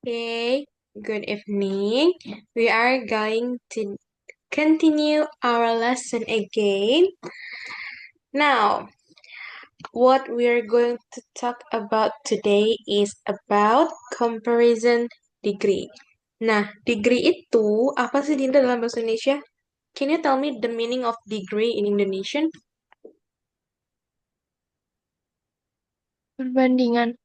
Okay, good evening. We are going to continue our lesson again. Now, what we are going to talk about today is about comparison degree. Nah, degree itu apa sih Dinda dalam bahasa Indonesia? Can you tell me the meaning of degree in Indonesian? Perbandingan.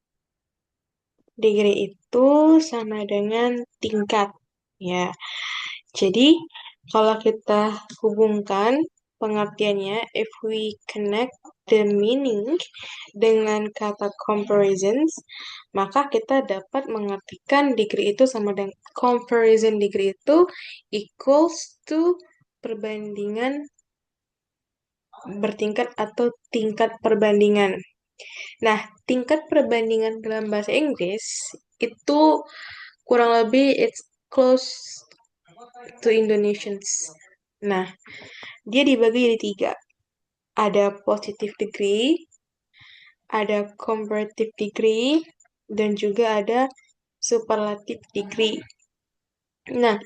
Degree itu sama dengan tingkat. Ya, jadi kalau kita hubungkan pengertiannya, if we connect the meaning dengan kata comparisons, maka kita dapat mengartikan degree itu sama dengan comparison degree itu equals to perbandingan bertingkat atau tingkat perbandingan. Nah, tingkat perbandingan dalam bahasa Inggris itu kurang lebih it's close to Indonesians. Nah, dia dibagi jadi tiga. Ada positive degree, ada comparative degree, dan juga ada superlative degree. Nah,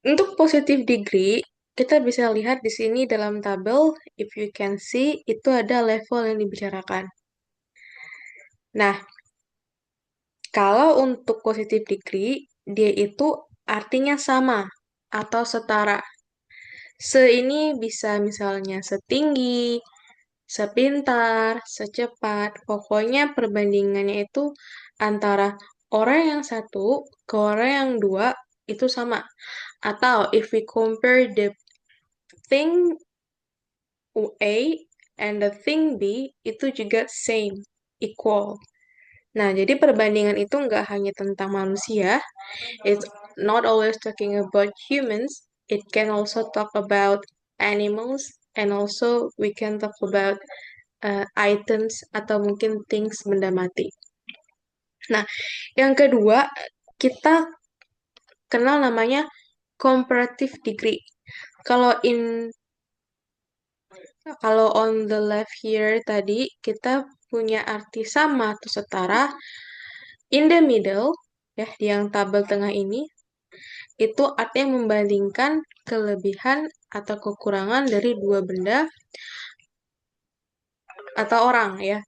untuk positive degree, kita bisa lihat di sini dalam tabel, if you can see, itu ada level yang dibicarakan. Nah, kalau untuk positive degree, dia itu artinya sama atau setara. Se ini bisa misalnya setinggi, sepintar, secepat. Pokoknya perbandingannya itu antara orang yang satu ke orang yang dua itu sama. Atau if we compare the thing A and the thing B itu juga same, equal. Nah, jadi perbandingan itu nggak hanya tentang manusia, it's not always talking about humans, it can also talk about animals, and also we can talk about items atau mungkin things benda mati. Nah, yang kedua, kita kenal namanya comparative degree. Kalau kalau on the left here tadi kita punya arti sama atau setara, in the middle ya di yang tabel tengah ini itu artinya membandingkan kelebihan atau kekurangan dari dua benda atau orang ya,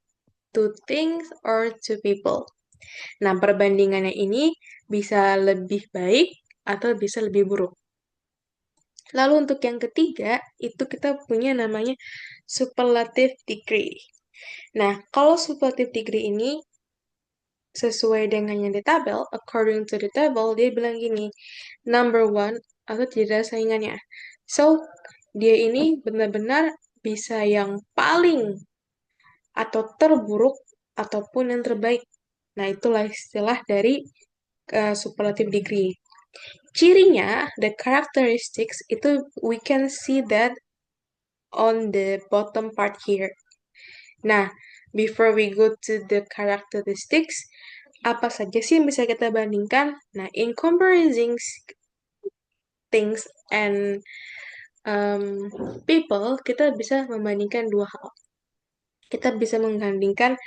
two things or two people. Nah, perbandingannya ini bisa lebih baik atau bisa lebih buruk. Lalu untuk yang ketiga, itu kita punya namanya superlative degree. Nah, kalau superlative degree ini sesuai dengan yang di tabel, according to the table, dia bilang gini, number one atau tidak ada saingannya. So, dia ini benar-benar bisa yang paling atau terburuk ataupun yang terbaik. Nah, itulah istilah dari superlative degree. Cirinya, the characteristics itu we can see that on the bottom part here. Nah, before we go to the characteristics, apa saja sih yang bisa kita bandingkan? Nah, in comparison things and people, kita bisa membandingkan dua hal. Kita bisa membandingkan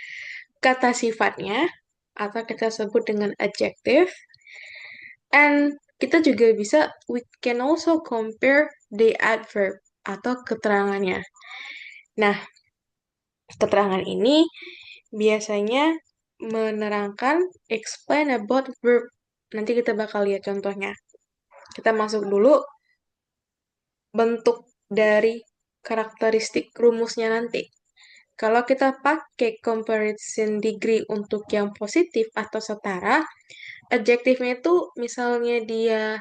kata sifatnya, atau kita sebut dengan adjective, and kita juga bisa, we can also compare the adverb, atau keterangannya. Nah, keterangan ini biasanya menerangkan explain about verb. Nanti kita bakal lihat contohnya. Kita masuk dulu bentuk dari karakteristik rumusnya nanti. Kalau kita pakai comparison degree untuk yang positif atau setara, adjektifnya itu misalnya dia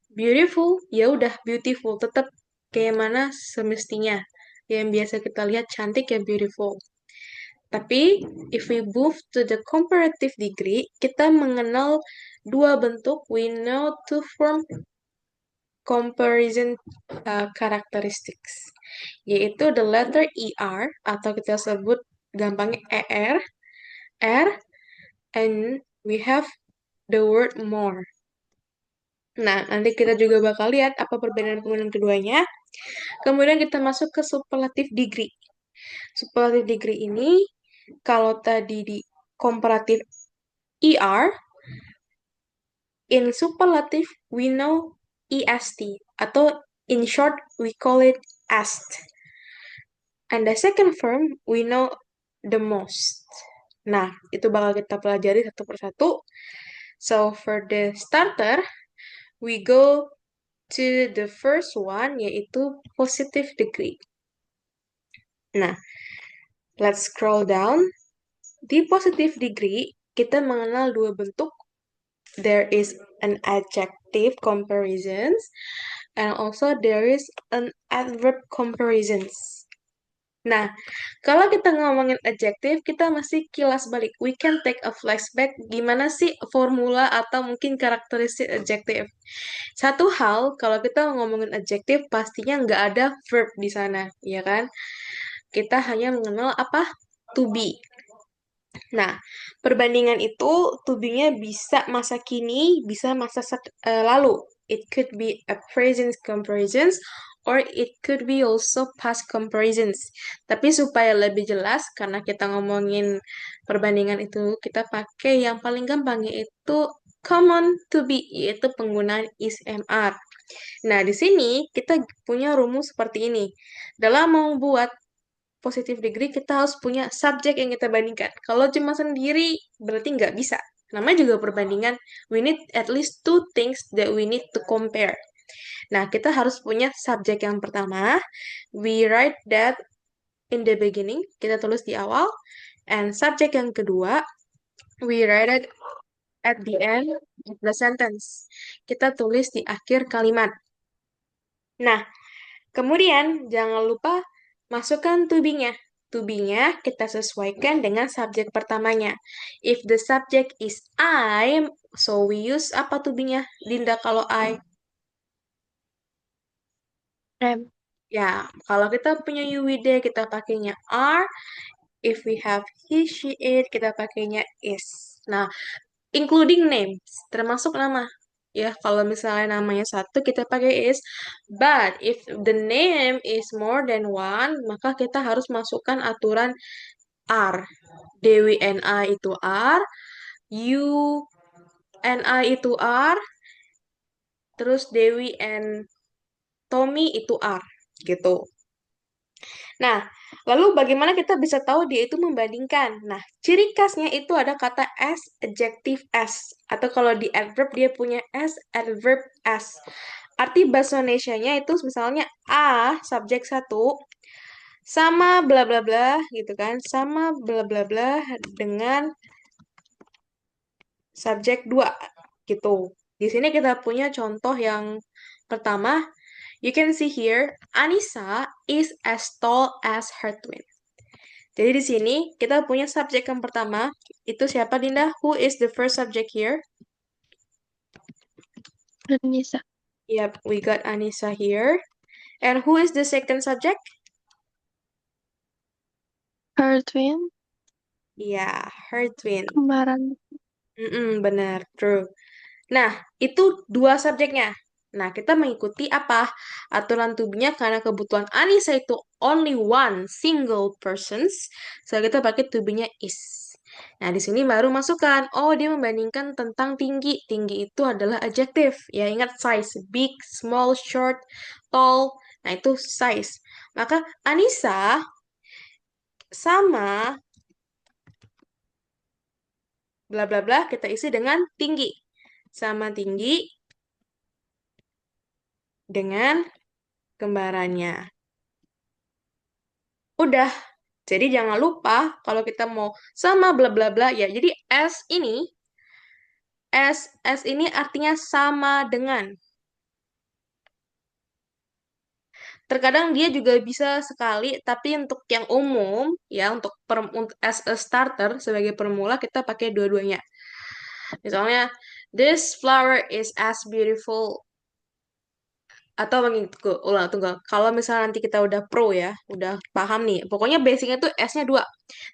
beautiful, ya udah beautiful, tetap kayak mana semestinya. Yang biasa kita lihat cantik ya beautiful. Tapi, if we move to the comparative degree, kita mengenal dua bentuk, we know to form comparison characteristics, yaitu the letter ER, atau kita sebut gampangnya ER, R, and we have the word more. Nah, nanti kita juga bakal lihat apa perbedaan penggunaan keduanya. Kemudian kita masuk ke superlative degree. Superlative degree ini, kalau tadi di comparative ER, In superlative, we know est, atau in short, we call it est. And the second form, we know the most. Nah, itu bakal kita pelajari satu persatu. So, for the starter, we go to the first one, yaitu positive degree. Nah, let's scroll down. Di positive degree, kita mengenal dua bentuk. There is an adjective comparisons, and also there is an adverb comparisons. Nah, kalau kita ngomongin adjektif, kita masih kilas balik. We can take a flashback gimana sih formula atau mungkin karakteristik adjektif. Satu hal, kalau kita ngomongin adjektif, pastinya nggak ada verb di sana, ya kan? Kita hanya mengenal apa? To be. Nah, perbandingan itu to be-nya bisa masa kini, bisa masa lalu. It could be a present comparisons or it could be also past comparisons. Tapi supaya lebih jelas, karena kita ngomongin perbandingan itu, kita pakai yang paling gampang yaitu common to be, yaitu penggunaan is MR. Nah, di sini kita punya rumus seperti ini. Dalam membuat positive degree, kita harus punya subjek yang kita bandingkan. Kalau cuma sendiri, berarti nggak bisa. Namanya juga perbandingan, we need at least two things that we need to compare. Nah, kita harus punya subjek yang pertama, we write that in the beginning, kita tulis di awal, and subjek yang kedua, we write it at the end of the sentence. Kita tulis di akhir kalimat. Nah, kemudian, jangan lupa masukkan to be-nya. To be-nya kita sesuaikan dengan subjek pertamanya. If the subject is I, so we use apa to be-nya, Dinda, kalau I? Rem. Ya, kalau kita punya you, we, they, kita pakainya are. If we have he, she, it, kita pakainya is. Nah, including names, termasuk nama. Ya, kalau misalnya namanya satu, kita pakai is. But if the name is more than one, maka kita harus masukkan aturan are. Dewi and I itu are. You and I itu are. Terus Dewi and Tommy itu are. Gitu. Nah, lalu bagaimana kita bisa tahu dia itu membandingkan? Nah, ciri khasnya itu ada kata as, adjective as. Atau kalau di adverb dia punya as, adverb as. Arti bahasa Indonesianya itu misalnya A, subjek satu, sama bla bla bla gitu kan. Sama bla bla bla dengan subjek dua gitu. Di sini kita punya contoh yang pertama. You can see here, Anissa is as tall as her twin. Jadi di sini kita punya subjek yang pertama, itu siapa Dinda? Who is the first subject here? Anissa. Yep, we got Anissa here. And who is the second subject? Her twin. Yeah, her twin. Kembaran. Benar, true. Nah, itu dua subjeknya. Nah, kita mengikuti apa? Aturan tubuhnya karena kebutuhan Anissa itu only one single persons. So, kita pakai tubuhnya is. Nah, di sini baru masukkan. Oh, dia membandingkan tentang tinggi. Tinggi itu adalah adjektif. Ya, ingat size. Big, small, short, tall. Nah, itu size. Maka Anissa sama bla bla bla kita isi dengan tinggi. Sama tinggi dengan kembarannya. Udah. Jadi jangan lupa kalau kita mau sama bla bla bla ya. Jadi S ini artinya sama dengan. Terkadang dia juga bisa sekali, tapi untuk yang umum ya untuk as a starter sebagai permula kita pakai dua-duanya. Misalnya this flower is as beautiful atau tunggu, ulang tunggu. Kalau misalnya nanti kita udah pro ya, udah paham nih. Pokoknya basicnya tuh S-nya dua.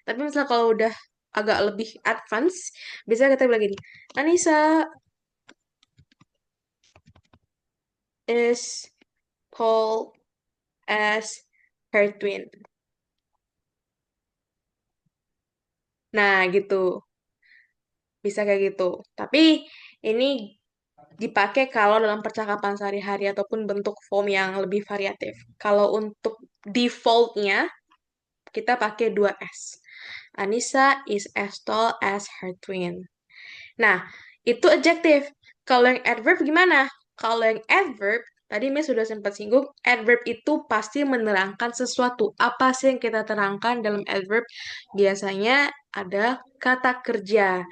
Tapi misalnya kalau udah agak lebih advance, bisa kita bilang gini, Anissa is tall as her twin. Nah, gitu. Bisa kayak gitu. Tapi ini dipakai kalau dalam percakapan sehari-hari ataupun bentuk form yang lebih variatif. Kalau untuk defaultnya, kita pakai dua S. Anissa is as tall as her twin. Nah, itu adjektif. Kalau yang adverb gimana? Kalau yang adverb, tadi Miss sudah sempat singgung, adverb itu pasti menerangkan sesuatu. Apa sih yang kita terangkan dalam adverb? Biasanya ada kata kerja.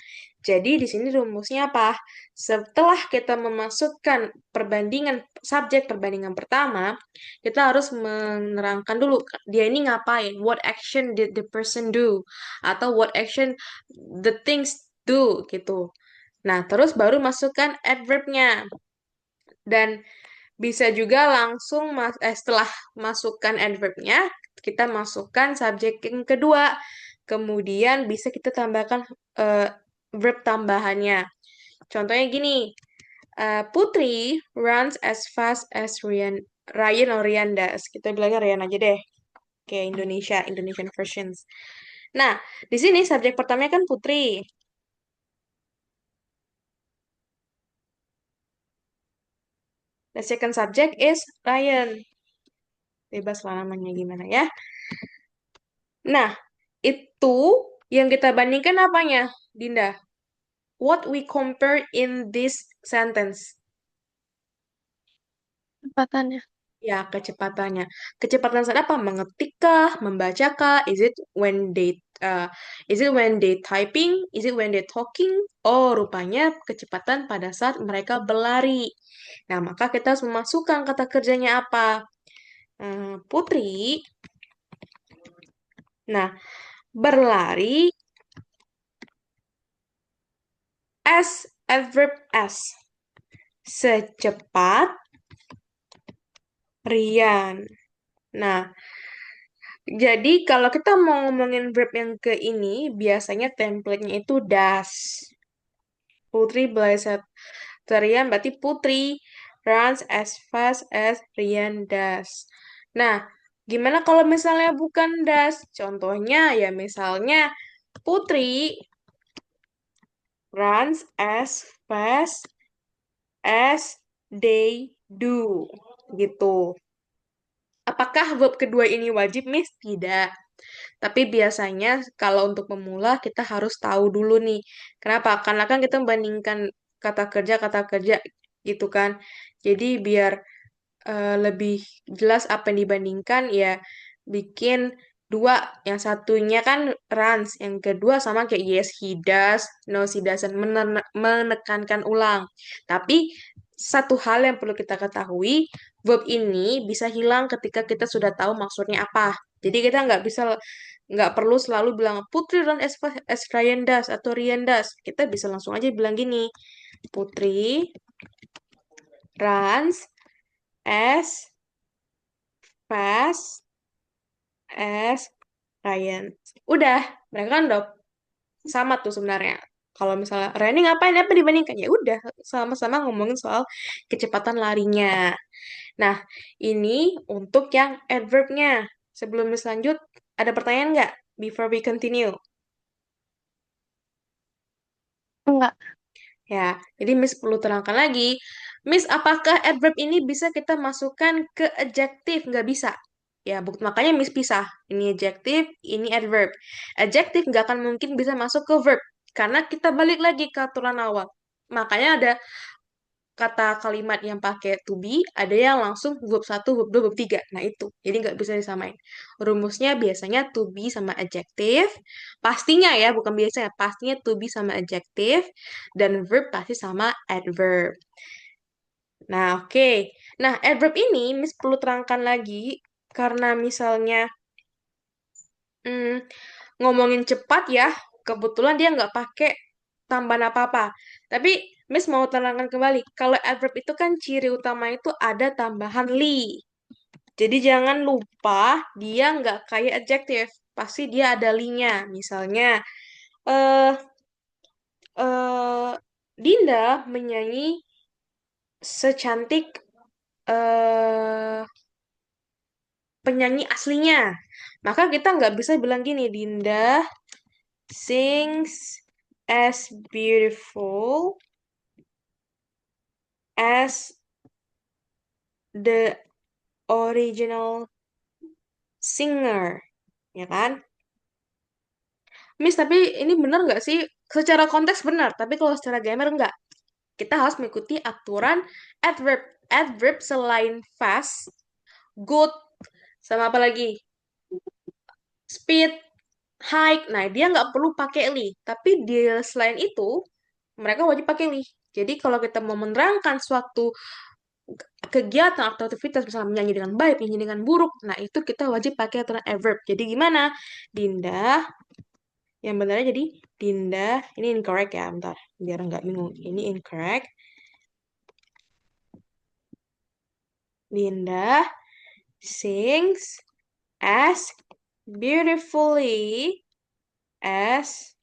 Jadi di sini rumusnya apa? Setelah kita memasukkan perbandingan subjek perbandingan pertama, kita harus menerangkan dulu dia ini ngapain, what action did the person do, atau what action the things do gitu. Nah, terus baru masukkan adverbnya. Dan bisa juga langsung setelah masukkan adverbnya, kita masukkan subjek yang kedua. Kemudian bisa kita tambahkan eh, verb tambahannya. Contohnya gini, Putri runs as fast as Ryan or Rian does. Kita bilangnya Rian aja deh. Oke, Indonesian versions. Nah, di sini subjek pertamanya kan Putri. The second subject is Ryan. Bebas lah namanya gimana ya. Nah, itu yang kita bandingkan apanya, Dinda? What we compare in this sentence? Kesempatannya. Ya, kecepatannya. Kecepatan saat apa? Mengetik membacakah? Is it when they typing? Is it when they talking? Oh, rupanya kecepatan pada saat mereka berlari. Nah, maka kita harus memasukkan kata kerjanya apa? Putri. Nah, berlari as adverb as secepat Rian. Nah, jadi kalau kita mau ngomongin verb yang ke ini, biasanya template-nya itu das. Putri belajar Rian berarti Putri runs as fast as Rian does. Nah, gimana kalau misalnya bukan das? Contohnya ya misalnya Putri runs as fast as they do. Gitu. Apakah verb kedua ini wajib, Miss? Tidak. Tapi biasanya kalau untuk pemula kita harus tahu dulu nih. Kenapa? Karena kan kita membandingkan kata kerja gitu kan. Jadi biar lebih jelas apa yang dibandingkan ya bikin dua. Yang satunya kan runs, yang kedua sama kayak yes he does, no she doesn't, menekankan ulang. Tapi satu hal yang perlu kita ketahui, verb ini bisa hilang ketika kita sudah tahu maksudnya apa. Jadi kita nggak perlu selalu bilang Putri run as Ryan does atau Rian does. Kita bisa langsung aja bilang gini, Putri runs as fast as Ryan. Udah, mereka kan udah sama tuh sebenarnya. Kalau misalnya Ryan ngapain apa dibandingkan? Ya udah, sama-sama ngomongin soal kecepatan larinya. Nah, ini untuk yang adverbnya. Sebelum lanjut, ada pertanyaan nggak? Before we continue. Enggak. Ya, jadi Miss perlu terangkan lagi. Miss, apakah adverb ini bisa kita masukkan ke adjektif? Nggak bisa. Ya, makanya Miss pisah. Ini adjektif, ini adverb. Adjektif nggak akan mungkin bisa masuk ke verb. Karena kita balik lagi ke aturan awal. Makanya ada kata kalimat yang pakai to be, ada yang langsung verb satu, verb 2, verb 3. Nah, itu. Jadi nggak bisa disamain. Rumusnya biasanya to be sama adjektif. Pastinya ya, bukan biasanya. Pastinya to be sama adjektif. Dan verb pasti sama adverb. Nah, oke. Nah, adverb ini Miss perlu terangkan lagi. Karena misalnya hmm, ngomongin cepat ya, kebetulan dia nggak pakai tambahan apa-apa. Tapi Miss mau terangkan kembali, kalau adverb itu kan ciri utama itu ada tambahan li. Jadi jangan lupa dia nggak kayak adjektif, pasti dia ada li-nya. Misalnya, eh eh Dinda menyanyi secantik eh penyanyi aslinya. Maka kita nggak bisa bilang gini, Dinda sings as beautiful as the original singer, ya kan? Miss, tapi ini benar nggak sih? Secara konteks benar, tapi kalau secara grammar nggak. Kita harus mengikuti aturan adverb. Adverb selain fast, good, sama apa lagi? Speed, high. Nah, dia nggak perlu pakai li. Tapi di selain itu, mereka wajib pakai li. Jadi kalau kita mau menerangkan suatu kegiatan atau aktivitas, misalnya menyanyi dengan baik, menyanyi dengan buruk, nah itu kita wajib pakai aturan adverb. Jadi gimana? Dinda, yang benarnya jadi Dinda, ini incorrect ya, bentar, biar nggak bingung. Ini incorrect. Dinda sings as beautifully as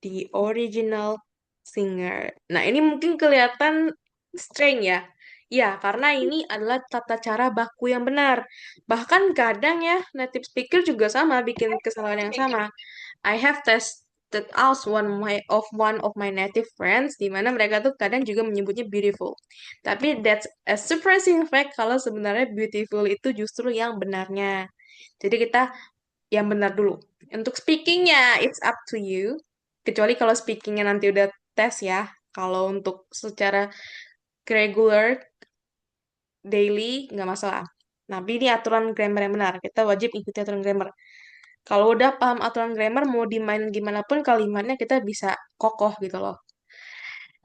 the original singer. Nah, ini mungkin kelihatan strange ya. Ya, karena ini adalah tata cara baku yang benar. Bahkan kadang ya, native speaker juga sama, bikin kesalahan yang sama. I have tested out one of my native friends, di mana mereka tuh kadang juga menyebutnya beautiful. Tapi that's a surprising fact kalau sebenarnya beautiful itu justru yang benarnya. Jadi kita yang benar dulu. Untuk speakingnya, it's up to you. Kecuali kalau speakingnya nanti udah tes ya. Kalau untuk secara regular, daily, nggak masalah. Tapi ini aturan grammar yang benar. Kita wajib ikuti aturan grammar. Kalau udah paham aturan grammar, mau dimainin gimana pun kalimatnya kita bisa kokoh gitu loh.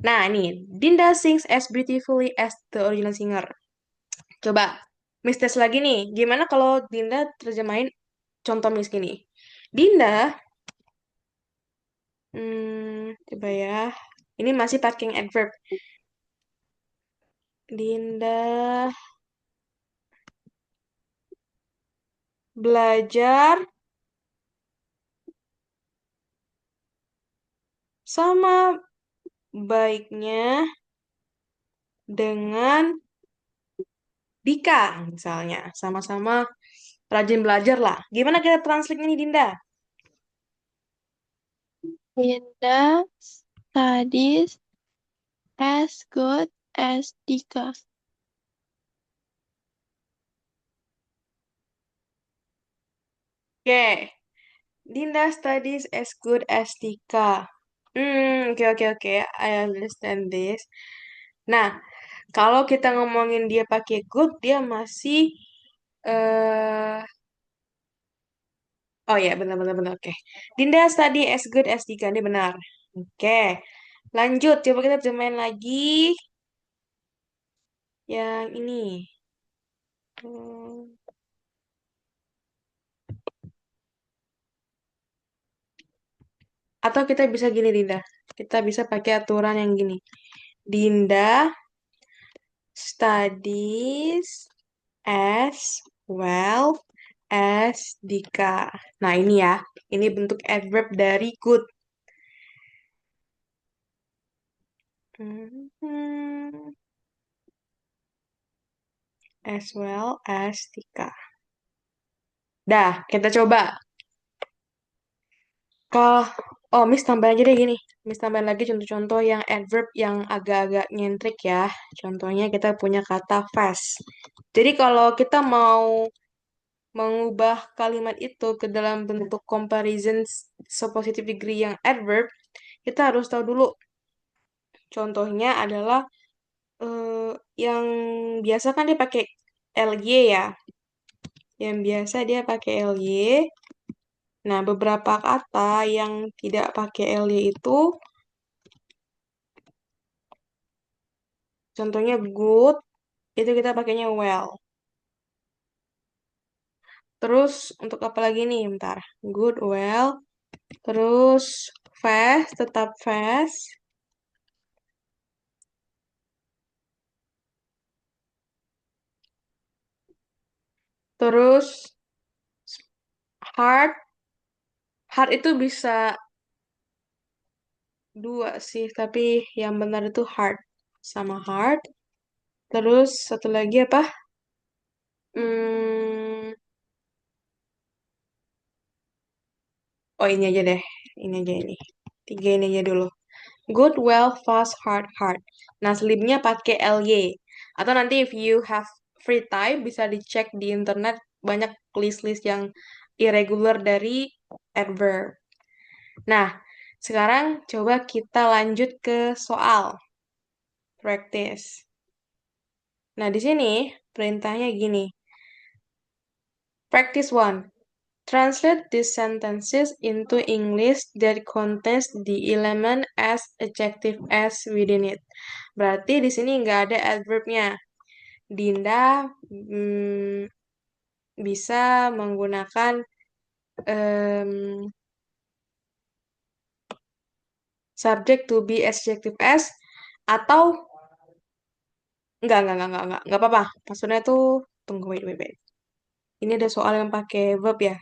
Nah, ini. Dinda sings as beautifully as the original singer. Coba, Miss tes lagi nih. Gimana kalau Dinda terjemahin contoh Miss gini? Dinda, coba ya. Ini masih pakai adverb. Dinda belajar sama baiknya dengan Dika, misalnya. Sama-sama rajin belajar lah. Gimana kita translate ini, Dinda? Linda studies as good as Dika. Oke. Dinda studies as good as Dika. Oke, oke, oke. I understand this. Nah, kalau kita ngomongin dia pakai good, dia masih eh oh ya, benar benar benar. Oke. Dinda study as good as Dika, ini benar. Oke. Lanjut, coba kita terjemahin lagi yang ini. Hmm, Atau kita bisa gini, Dinda. Kita bisa pakai aturan yang gini. Dinda studies as well as Dika. Nah, ini ya. Ini bentuk adverb dari good. Hmm, As well as Dika. Dah, kita coba. Kalau Miss tambahin aja deh gini. Miss tambahin lagi contoh-contoh yang adverb yang agak-agak nyentrik ya. Contohnya kita punya kata fast. Jadi kalau kita mau mengubah kalimat itu ke dalam bentuk comparison suppositive degree yang adverb, kita harus tahu dulu. Contohnya adalah eh, yang biasa kan dia pakai ly ya. Yang biasa dia pakai ly. Nah, beberapa kata yang tidak pakai ly itu, contohnya good, itu kita pakainya well. Terus untuk apa lagi nih? Bentar. Good, well. Terus fast, tetap fast. Terus hard. Hard itu bisa dua sih, tapi yang benar itu hard sama hard. Terus satu lagi apa? Hmm, oh ini aja deh. Ini aja ini. Tiga ini aja dulu. Good, well, fast, hard, hard. Nah, selipnya pakai ly. Atau nanti if you have free time bisa dicek di internet banyak list-list yang irregular dari adverb. Nah, sekarang coba kita lanjut ke soal practice. Nah, di sini perintahnya gini. Practice 1. Translate these sentences into English that contains the element as adjective as within it. Berarti di sini nggak ada adverbnya. Dinda bisa menggunakan subject to be adjective as atau enggak apa-apa. Maksudnya tuh tunggu wait. Ini ada soal yang pakai verb ya.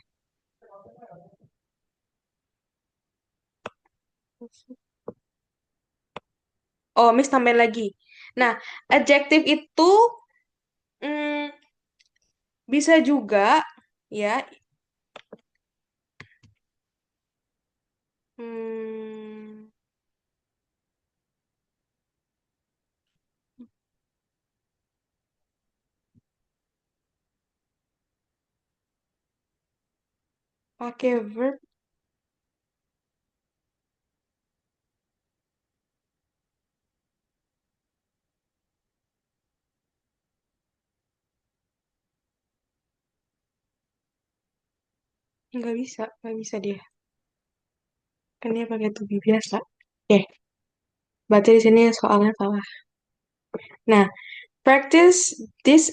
Oh, Miss tambahin lagi. Nah, adjective itu mm, bisa juga ya hmm, pakai verb nggak bisa dia. Kan dia pakai to be biasa. Oke, berarti di sini soalnya salah. Nah, practice these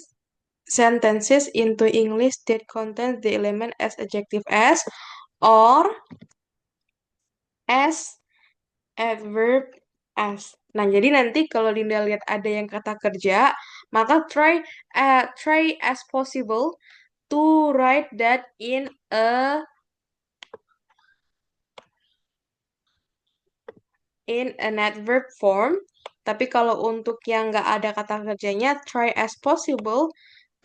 sentences into English that contains the element as adjective as or as adverb as. Nah, jadi nanti kalau Linda lihat ada yang kata kerja, maka try as possible to write that in an adverb form. Tapi kalau untuk yang nggak ada kata kerjanya, try as possible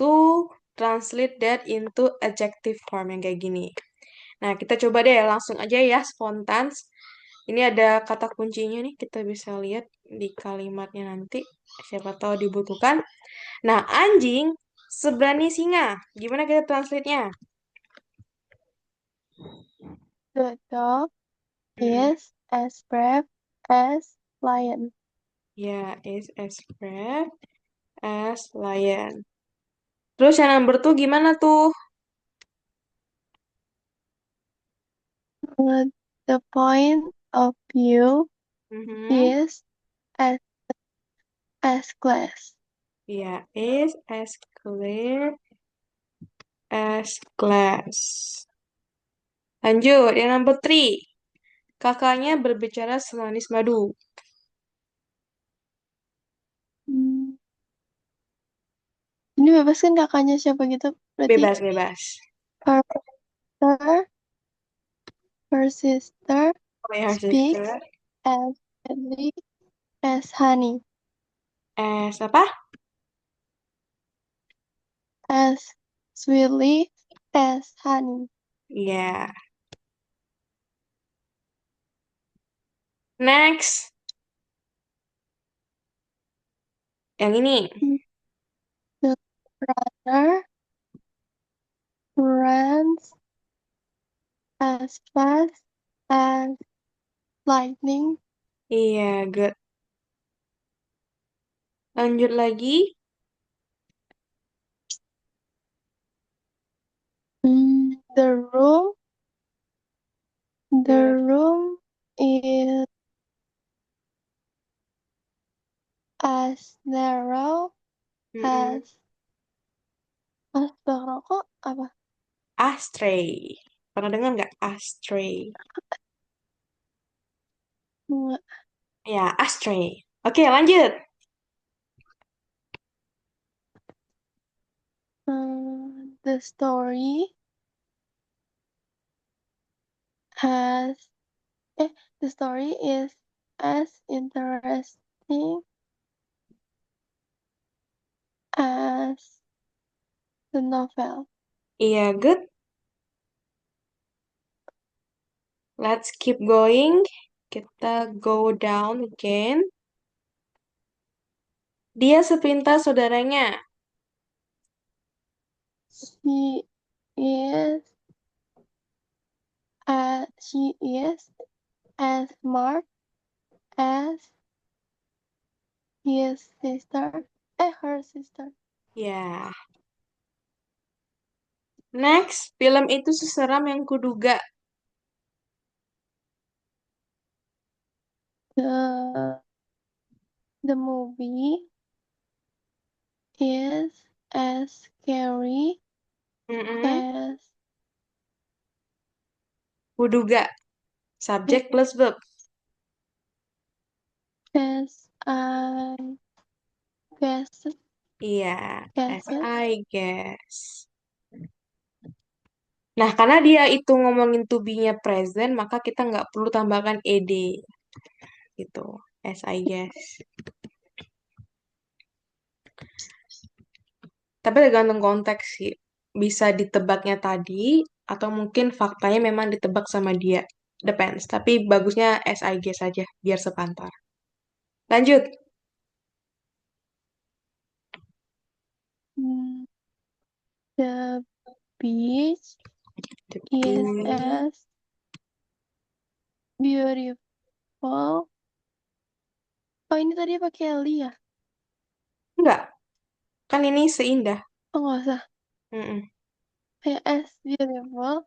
to translate that into adjective form yang kayak gini. Nah, kita coba deh langsung aja ya, spontan. Ini ada kata kuncinya nih, kita bisa lihat di kalimatnya nanti. Siapa tahu dibutuhkan. Nah, anjing seberani singa. Gimana kita translate-nya? The dog Mm-mm. is as brave as lion. Ya, is as brave as lion. Terus yang number 2 gimana tuh? Uh, the point of view Mhm. is as glass. Ya, is as clear as glass. Lanjut, yang number 3. Kakaknya berbicara semanis madu. Hmm, Ini bebas kan kakaknya siapa gitu? Berarti Bebas, bebas. her sister, her sister Oh ya, speaks sister. as sweetly as honey. As apa? As sweetly as honey. Ya. Next. Yang ini. The runner runs as fast as lightning. Iya, good. Lanjut lagi. The room, the Hmm, room is as narrow mm-mm. as rokok apa? Astray. Pernah dengar nggak? Astray. Nggak. Ya, astray. Oke, lanjut. The story has the story is as interesting as the novel. Iya, good. Let's keep going. Kita go down again. Dia sepintas saudaranya. Is she is as smart as his sister. Her sister. Ya. Next, film itu seseram yang kuduga. The the movie is as scary Mm-mm. as Kuduga. Subjek plus verb. I guess Iya, as guess it. I guess. Nah, karena dia itu ngomongin to be-nya present, maka kita nggak perlu tambahkan ed gitu. As I guess. Tapi tergantung konteks sih. Bisa ditebaknya tadi, atau mungkin faktanya memang ditebak sama dia. Depends. Tapi bagusnya as I guess aja, biar sepantar. Lanjut. Mm, The beach is Tapi, as beautiful. Oh, ini tadi pakai li ya? enggak, kan ini seindah. Oh, nggak usah. Mm-mm. As beautiful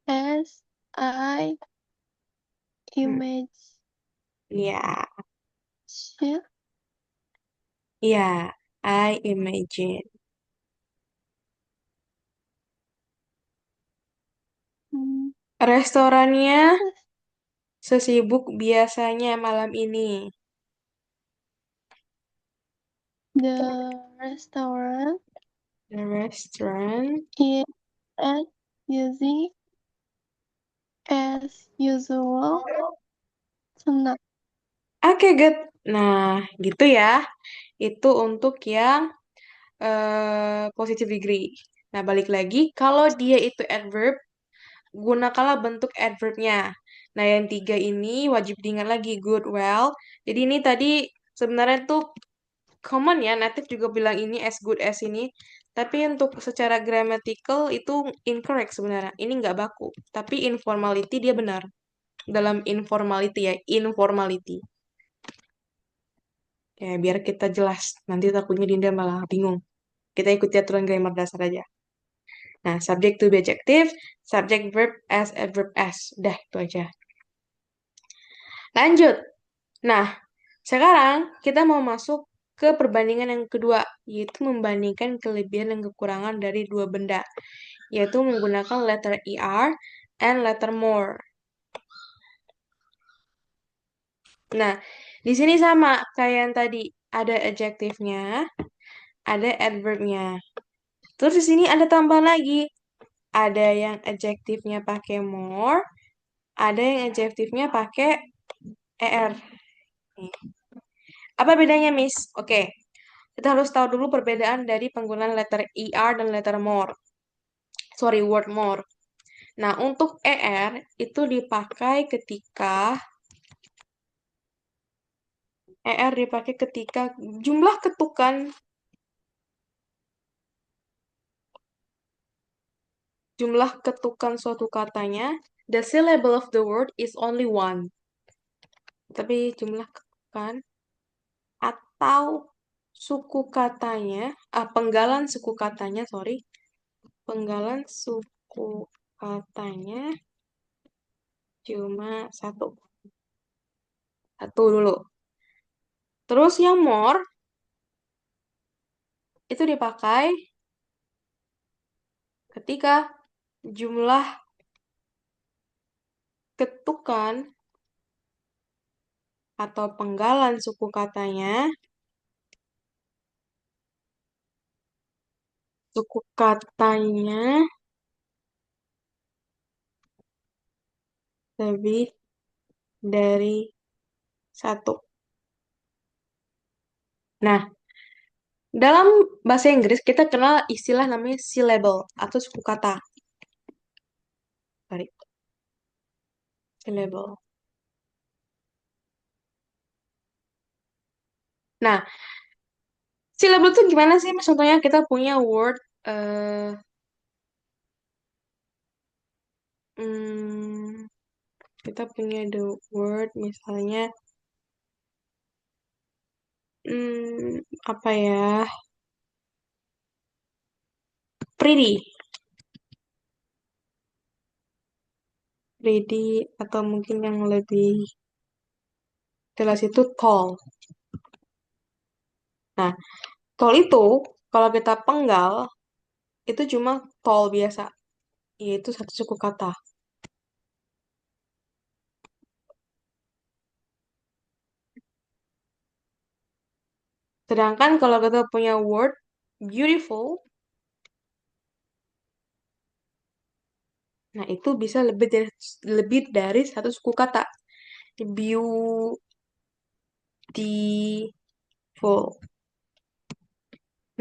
as I Mm. imagine. Iya, iya, I imagine. Hmm, Restorannya sesibuk biasanya malam ini. The restaurant The restaurant. is as busy as usual tonight. Oke, good. Nah, gitu ya. Itu untuk yang positive degree. Nah, balik lagi, kalau dia itu adverb, gunakanlah bentuk adverbnya. Nah, yang tiga ini wajib diingat lagi, good, well. Jadi ini tadi sebenarnya tuh common ya, native juga bilang ini as good as ini. Tapi untuk secara grammatical itu incorrect sebenarnya. Ini nggak baku. Tapi informality dia benar. Dalam informality ya, informality. Ya, biar kita jelas. Nanti takutnya Dinda malah bingung. Kita ikuti aturan grammar dasar aja. Nah, subject to be adjective, subject verb as, adverb as. Udah, itu aja. Lanjut. Nah, sekarang kita mau masuk ke perbandingan yang kedua, yaitu membandingkan kelebihan dan kekurangan dari dua benda, yaitu menggunakan letter ER and letter more. Nah, di sini sama kayak yang tadi, ada adjektifnya, ada adverbnya. Terus di sini ada tambahan lagi, ada yang adjektifnya pakai more, ada yang adjektifnya pakai er. Nih. Apa bedanya, Miss? Oke, kita harus tahu dulu perbedaan dari penggunaan letter er dan letter more. Sorry, word more. Nah, untuk er itu dipakai ketika jumlah ketukan suatu katanya, the syllable of the word is only one. Tapi jumlah ketukan atau suku katanya, penggalan suku katanya, sorry, penggalan suku katanya cuma satu. Satu dulu. Terus yang more itu dipakai ketika jumlah ketukan atau penggalan suku katanya lebih dari satu. Nah, dalam bahasa Inggris kita kenal istilah namanya syllable atau suku kata. Sorry, syllable. Nah, syllable tuh gimana sih? Mas? Contohnya kita punya word, eh hmm, kita punya the word misalnya, apa ya? Pretty, pretty, atau mungkin yang lebih jelas itu tall. Nah, tall itu kalau kita penggal itu cuma tall biasa, yaitu satu suku kata. Sedangkan kalau kita punya word beautiful, nah itu bisa lebih dari satu suku kata. Beautiful.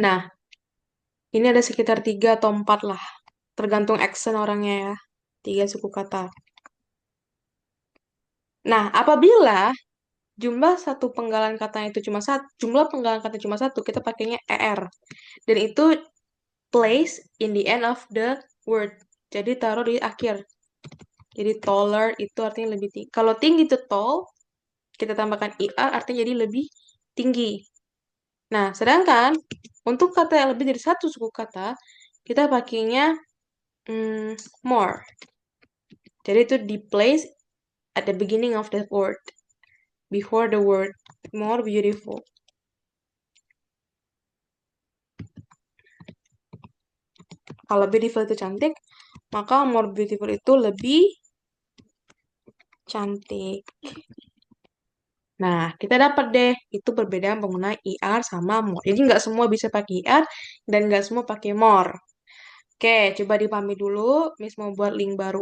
Nah, ini ada sekitar 3 atau 4 lah, tergantung accent orangnya ya. 3 suku kata. Nah, apabila jumlah satu penggalan katanya itu cuma satu, jumlah penggalan kata cuma satu, kita pakainya er. Dan itu place in the end of the word. Jadi taruh di akhir. Jadi taller itu artinya lebih tinggi. Kalau tinggi itu tall, kita tambahkan er artinya jadi lebih tinggi. Nah, sedangkan untuk kata yang lebih dari satu suku kata, kita pakainya more. Jadi itu di place at the beginning of the word, before the word more beautiful. Kalau beautiful itu cantik, maka more beautiful itu lebih cantik. Nah, kita dapat deh itu perbedaan pengguna IR sama more. Jadi nggak semua bisa pakai IR dan nggak semua pakai more. Oke, coba dipahami dulu. Miss mau buat link baru.